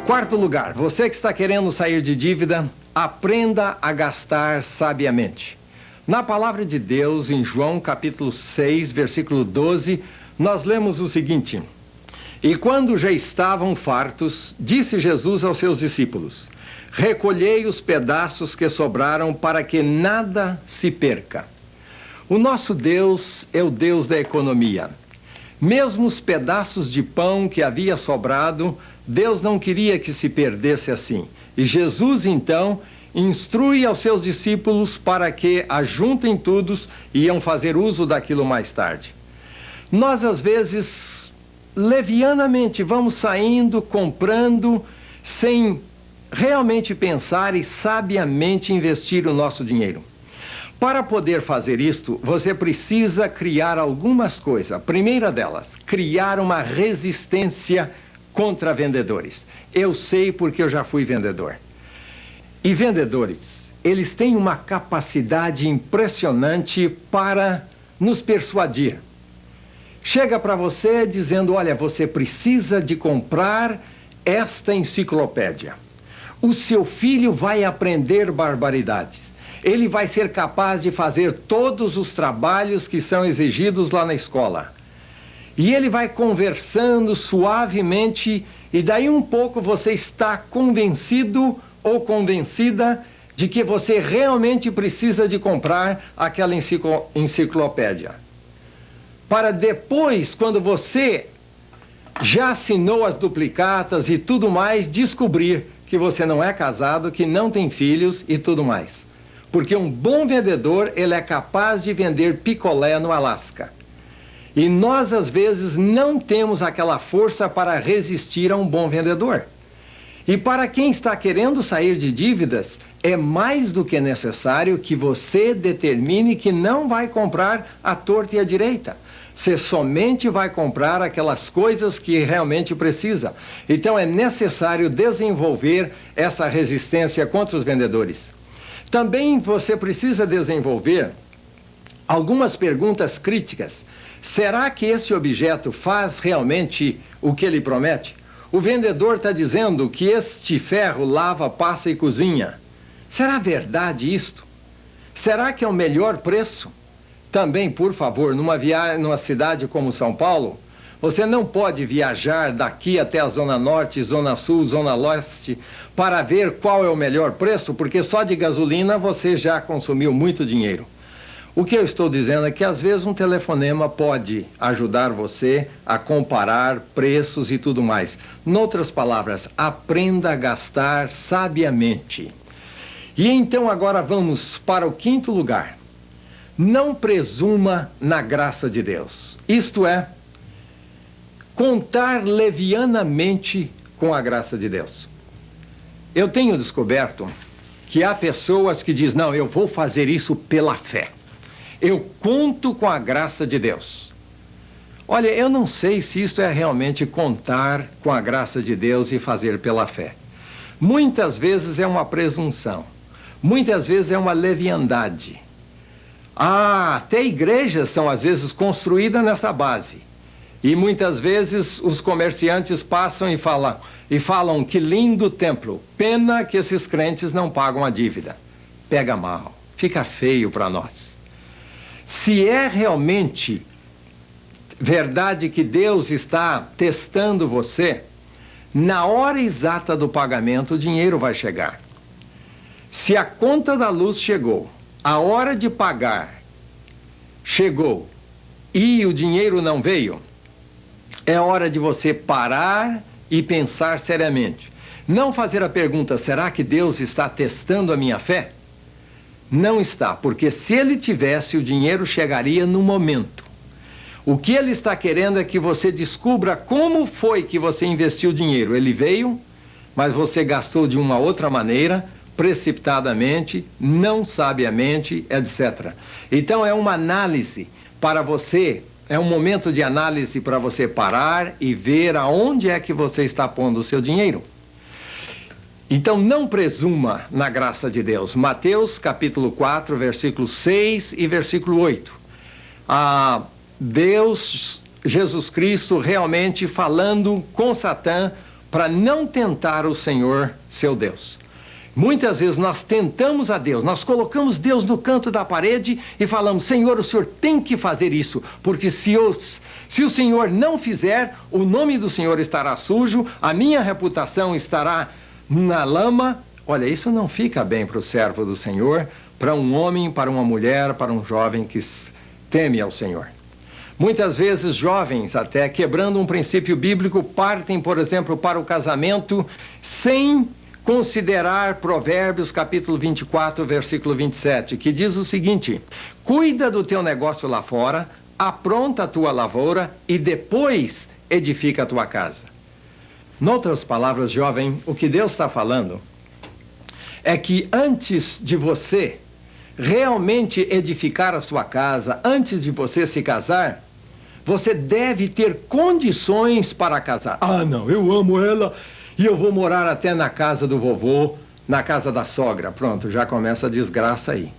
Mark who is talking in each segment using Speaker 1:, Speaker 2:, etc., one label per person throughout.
Speaker 1: Quarto lugar, você que está querendo sair de dívida, aprenda a gastar sabiamente. Na palavra de Deus, em João capítulo 6, versículo 12, nós lemos o seguinte: E quando já estavam fartos, disse Jesus aos seus discípulos: Recolhei os pedaços que sobraram para que nada se perca. O nosso Deus é o Deus da economia. Mesmo os pedaços de pão que havia sobrado, Deus não queria que se perdesse assim. E Jesus, então, instrui aos seus discípulos para que ajuntem tudo e iam fazer uso daquilo mais tarde. Nós, às vezes, levianamente vamos saindo, comprando, sem realmente pensar e sabiamente investir o nosso dinheiro. Para poder fazer isto, você precisa criar algumas coisas. A primeira delas, criar uma resistência contra vendedores. Eu sei porque eu já fui vendedor. E vendedores, eles têm uma capacidade impressionante para nos persuadir. Chega para você dizendo: olha, você precisa de comprar esta enciclopédia. O seu filho vai aprender barbaridades. Ele vai ser capaz de fazer todos os trabalhos que são exigidos lá na escola. E ele vai conversando suavemente, e daí um pouco você está convencido ou convencida de que você realmente precisa de comprar aquela enciclopédia. Para depois, quando você já assinou as duplicatas e tudo mais, descobrir que você não é casado, que não tem filhos e tudo mais. Porque um bom vendedor, ele é capaz de vender picolé no Alasca. E nós, às vezes, não temos aquela força para resistir a um bom vendedor. E para quem está querendo sair de dívidas, é mais do que necessário que você determine que não vai comprar à torta e à direita. Você somente vai comprar aquelas coisas que realmente precisa. Então é necessário desenvolver essa resistência contra os vendedores. Também você precisa desenvolver algumas perguntas críticas. Será que esse objeto faz realmente o que ele promete? O vendedor está dizendo que este ferro lava, passa e cozinha. Será verdade isto? Será que é o melhor preço? Também, por favor, numa cidade como São Paulo, você não pode viajar daqui até a Zona Norte, Zona Sul, Zona Leste, para ver qual é o melhor preço, porque só de gasolina você já consumiu muito dinheiro. O que eu estou dizendo é que às vezes um telefonema pode ajudar você a comparar preços e tudo mais. Noutras palavras, aprenda a gastar sabiamente. E então agora vamos para o quinto lugar. Não presuma na graça de Deus. Isto é, contar levianamente com a graça de Deus. Eu tenho descoberto que há pessoas que dizem: não, eu vou fazer isso pela fé. Eu conto com a graça de Deus. Olha, eu não sei se isto é realmente contar com a graça de Deus e fazer pela fé. Muitas vezes é uma presunção. Muitas vezes é uma leviandade. Até igrejas são às vezes construídas nessa base. E muitas vezes os comerciantes passam e falam: que lindo templo, pena que esses crentes não pagam a dívida. Pega mal, fica feio para nós. Se é realmente verdade que Deus está testando você, na hora exata do pagamento o dinheiro vai chegar. Se a conta da luz chegou, a hora de pagar chegou e o dinheiro não veio, é hora de você parar e pensar seriamente. Não fazer a pergunta: será que Deus está testando a minha fé? Não está, porque se ele tivesse, o dinheiro chegaria no momento. O que ele está querendo é que você descubra como foi que você investiu o dinheiro. Ele veio, mas você gastou de uma outra maneira, precipitadamente, não sabiamente, etc. Então é uma análise para você. É um momento de análise para você parar e ver aonde é que você está pondo o seu dinheiro. Então não presuma na graça de Deus. Mateus capítulo 4, versículo 6 e versículo 8. Deus, Jesus Cristo, realmente falando com Satã para não tentar o Senhor, seu Deus. Muitas vezes nós tentamos a Deus, nós colocamos Deus no canto da parede e falamos: Senhor, o Senhor tem que fazer isso, porque se o Senhor não fizer, o nome do Senhor estará sujo, a minha reputação estará na lama. Olha, isso não fica bem para o servo do Senhor, para um homem, para uma mulher, para um jovem que teme ao Senhor. Muitas vezes jovens, até quebrando um princípio bíblico, partem, por exemplo, para o casamento sem considerar Provérbios capítulo 24, versículo 27, que diz o seguinte: cuida do teu negócio lá fora, apronta a tua lavoura e depois edifica a tua casa. Noutras palavras, jovem, o que Deus está falando é que antes de você realmente edificar a sua casa, antes de você se casar, você deve ter condições para casar. Ah, não, eu amo ela e eu vou morar até na casa do vovô, na casa da sogra. Pronto, já começa a desgraça aí.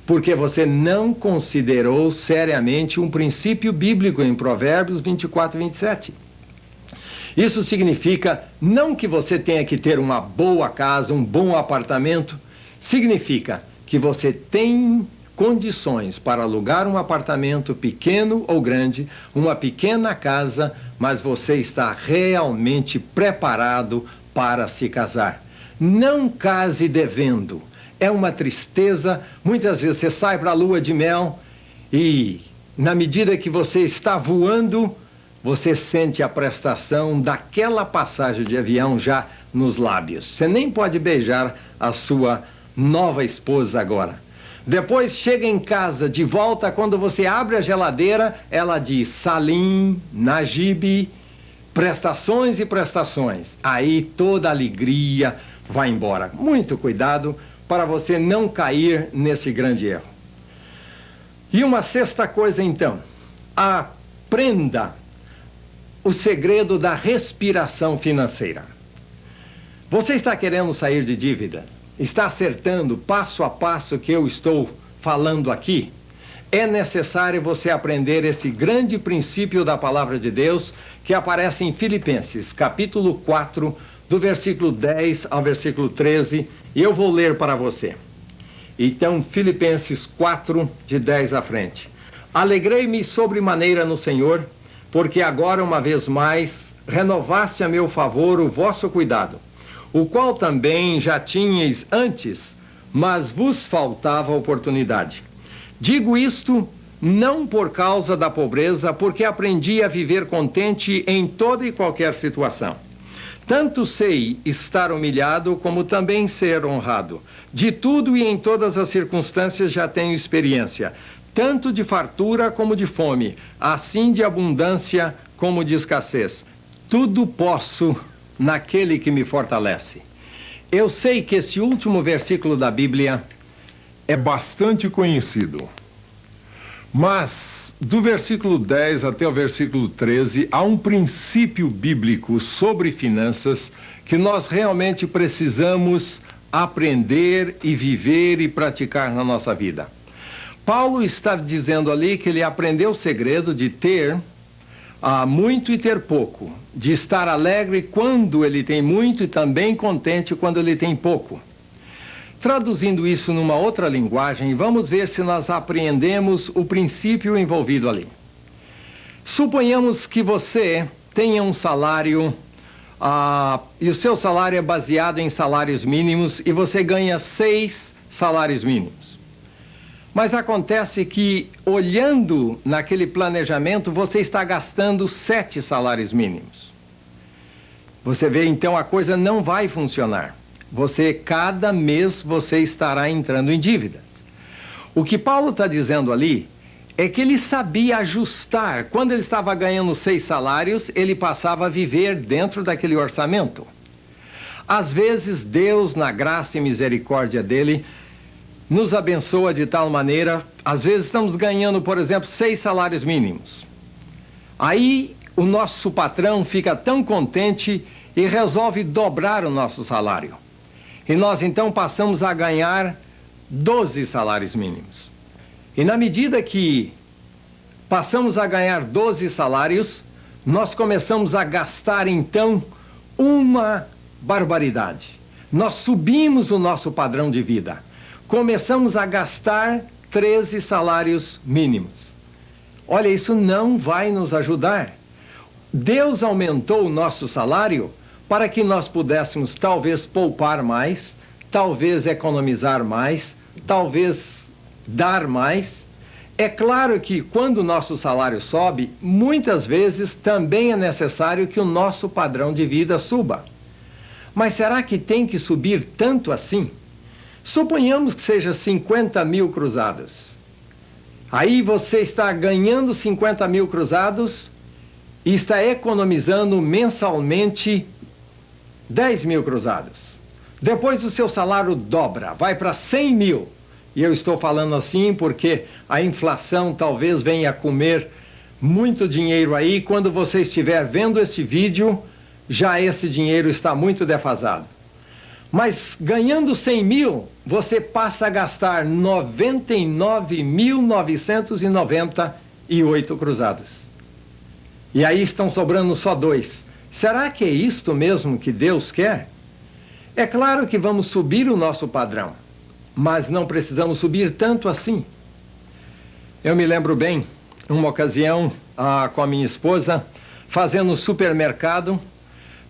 Speaker 1: Porque você não considerou seriamente um princípio bíblico em Provérbios 24 e 27. Isso significa não que você tenha que ter uma boa casa, um bom apartamento. Significa que você tem condições para alugar um apartamento pequeno ou grande, uma pequena casa, mas você está realmente preparado para se casar. Não case devendo. É uma tristeza. Muitas vezes você sai para a lua de mel e, na medida que você está voando, você sente a prestação daquela passagem de avião já nos lábios. Você nem pode beijar a sua nova esposa agora. Depois chega em casa, de volta, quando você abre a geladeira, ela diz Salim, Najib, prestações e prestações. Aí toda a alegria vai embora. Muito cuidado para você não cair nesse grande erro. E uma sexta coisa então, aprenda o segredo da respiração financeira. Você está querendo sair de dívida? Está acertando passo a passo que eu estou falando aqui? É necessário você aprender esse grande princípio da palavra de Deus que aparece em Filipenses, capítulo 4, do versículo 10 ao versículo 13, e eu vou ler para você. Então, Filipenses 4, de 10 à frente. Alegrei-me sobremaneira no Senhor, porque agora, uma vez mais, renovaste a meu favor o vosso cuidado, o qual também já tinhais antes, mas vos faltava oportunidade. Digo isto não por causa da pobreza, porque aprendi a viver contente em toda e qualquer situação. Tanto sei estar humilhado, como também ser honrado. De tudo e em todas as circunstâncias já tenho experiência, tanto de fartura como de fome, assim de abundância como de escassez. Tudo posso naquele que me fortalece. Eu sei que esse último versículo da Bíblia é bastante conhecido, mas do versículo 10 até o versículo 13 há um princípio bíblico sobre finanças que nós realmente precisamos aprender e viver e praticar na nossa vida. Paulo está dizendo ali que ele aprendeu o segredo de ter muito e ter pouco, de estar alegre quando ele tem muito e também contente quando ele tem pouco. Traduzindo isso numa outra linguagem, vamos ver se nós apreendemos o princípio envolvido ali. Suponhamos que você tenha um salário, e o seu salário é baseado em salários mínimos e você ganha 6 salários mínimos. Mas acontece que, olhando naquele planejamento, você está gastando 7 salários mínimos. Você vê, então, a coisa não vai funcionar. Cada mês, você estará entrando em dívidas. O que Paulo está dizendo ali é que ele sabia ajustar. Quando ele estava ganhando 6 salários, ele passava a viver dentro daquele orçamento. Às vezes, Deus, na graça e misericórdia dele, nos abençoa de tal maneira, às vezes estamos ganhando, por exemplo, 6 salários mínimos. Aí o nosso patrão fica tão contente e resolve dobrar o nosso salário. E nós então passamos a ganhar 12 salários mínimos. E na medida que passamos a ganhar 12 salários, nós começamos a gastar então uma barbaridade. Nós subimos o nosso padrão de vida. Começamos a gastar 13 salários mínimos. Olha, isso não vai nos ajudar. Deus aumentou o nosso salário para que nós pudéssemos talvez poupar mais, talvez economizar mais, talvez dar mais. É claro que quando o nosso salário sobe, muitas vezes também é necessário que o nosso padrão de vida suba. Mas será que tem que subir tanto assim? Suponhamos que seja 50 mil cruzados. Aí você está ganhando 50 mil cruzados e está economizando mensalmente 10 mil cruzados. Depois o seu salário dobra, vai para 100 mil. E eu estou falando assim porque a inflação talvez venha comer muito dinheiro aí. Quando você estiver vendo esse vídeo, já esse dinheiro está muito defasado. Mas ganhando 100 mil, você passa a gastar 99.998 cruzados. E aí estão sobrando só 2. Será que é isto mesmo que Deus quer? É claro que vamos subir o nosso padrão, mas não precisamos subir tanto assim. Eu me lembro bem, uma ocasião, com a minha esposa, fazendo supermercado,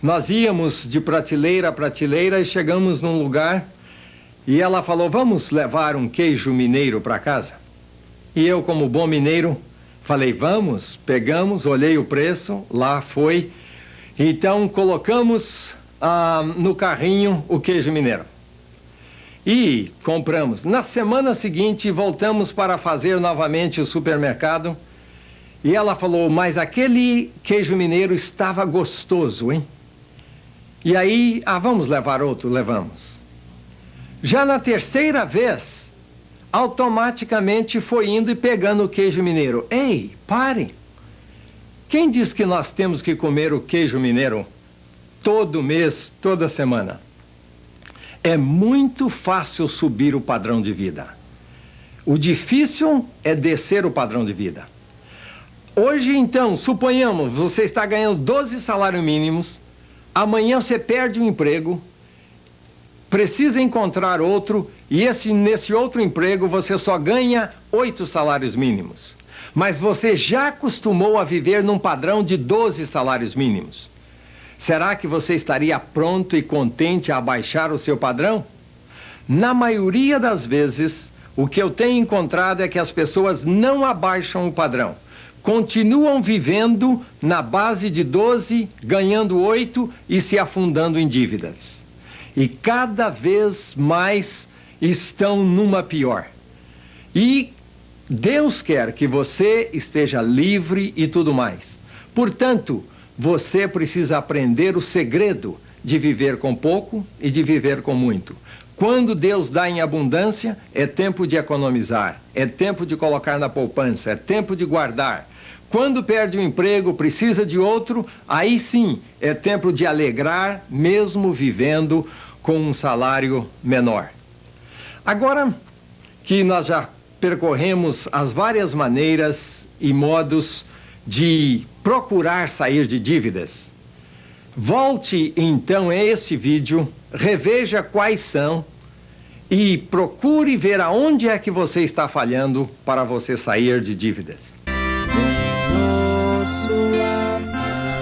Speaker 1: nós íamos de prateleira a prateleira e chegamos num lugar e ela falou, vamos levar um queijo mineiro para casa? E eu, como bom mineiro, falei, vamos, pegamos, olhei o preço, lá foi. Então colocamos no carrinho o queijo mineiro. E compramos. Na semana seguinte, voltamos para fazer novamente o supermercado. E ela falou, mas aquele queijo mineiro estava gostoso, hein? E aí, vamos levar outro? Levamos. Já na terceira vez, automaticamente foi indo e pegando o queijo mineiro. Ei, parem! Quem diz que nós temos que comer o queijo mineiro todo mês, toda semana? É muito fácil subir o padrão de vida. O difícil é descer o padrão de vida. Hoje, então, suponhamos, você está ganhando 12 salários mínimos, amanhã você perde o emprego, precisa encontrar outro, e nesse outro emprego você só ganha 8 salários mínimos. Mas você já acostumou a viver num padrão de 12 salários mínimos. Será que você estaria pronto e contente a abaixar o seu padrão? Na maioria das vezes, o que eu tenho encontrado é que as pessoas não abaixam o padrão. Continuam vivendo na base de 12, ganhando 8 e se afundando em dívidas. E cada vez mais estão numa pior. E Deus quer que você esteja livre e tudo mais. Portanto, você precisa aprender o segredo de viver com pouco e de viver com muito. Quando Deus dá em abundância, é tempo de economizar, é tempo de colocar na poupança, é tempo de guardar. Quando perde o emprego, precisa de outro, aí sim é tempo de alegrar, mesmo vivendo com um salário menor. Agora que nós já percorremos as várias maneiras e modos de procurar sair de dívidas, volte então a esse vídeo, reveja quais são e procure ver aonde é que você está falhando para você sair de dívidas.
Speaker 2: Nosso abençoar,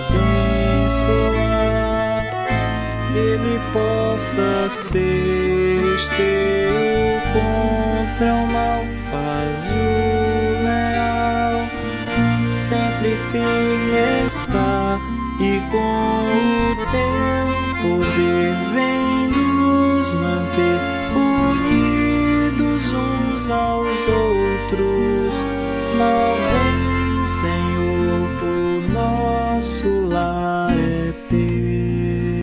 Speaker 2: Ele possa ser teu contra o mal, faz o leal, sempre firme está, e com o teu poder vem nos manter.